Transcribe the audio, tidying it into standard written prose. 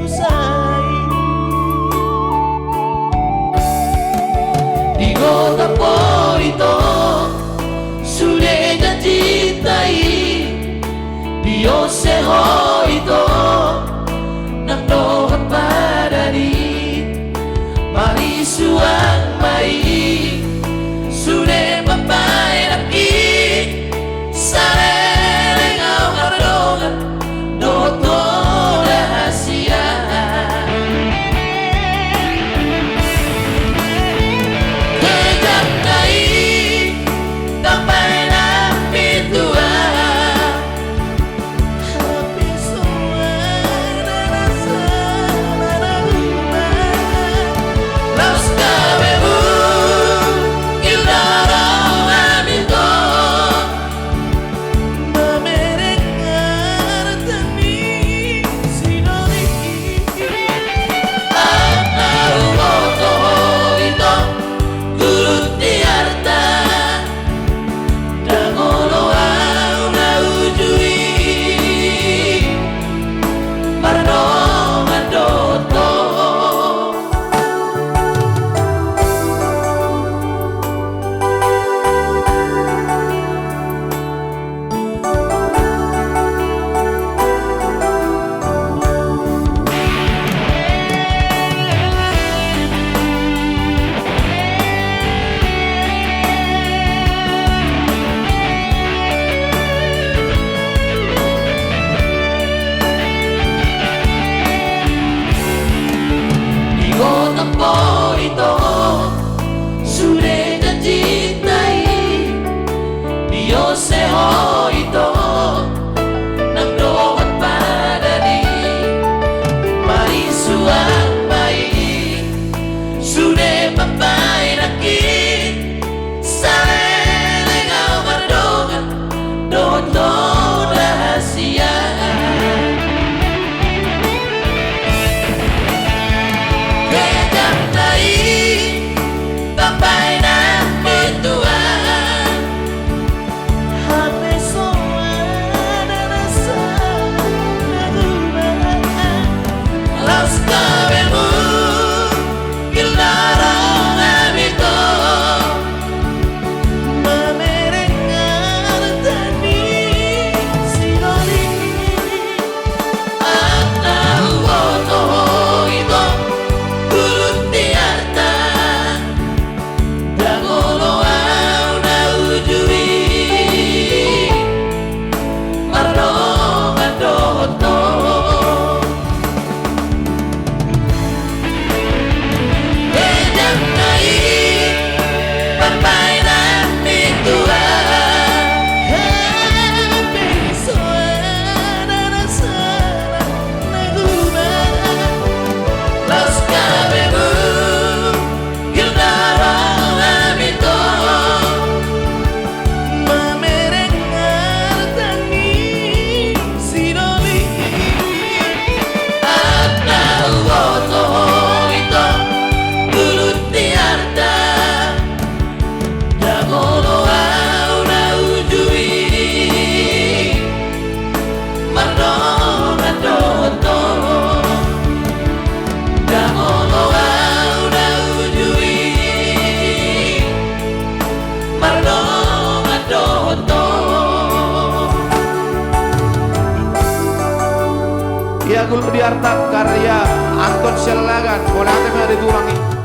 usai di kota Poito sudah cintai Dio seho itu nang dohat padani mari suang mai sudah papai laki sare ngau ngardongan doto rahasia kejam nai sampai napi tua Poito sudah cintai Dio seho itu nang dohat padani mari suang baik sudah papai rakit sare ngau ngardongan doto rahasia Ia Gul Diarta karya Anton Selagan, boleh ada yang diturangi.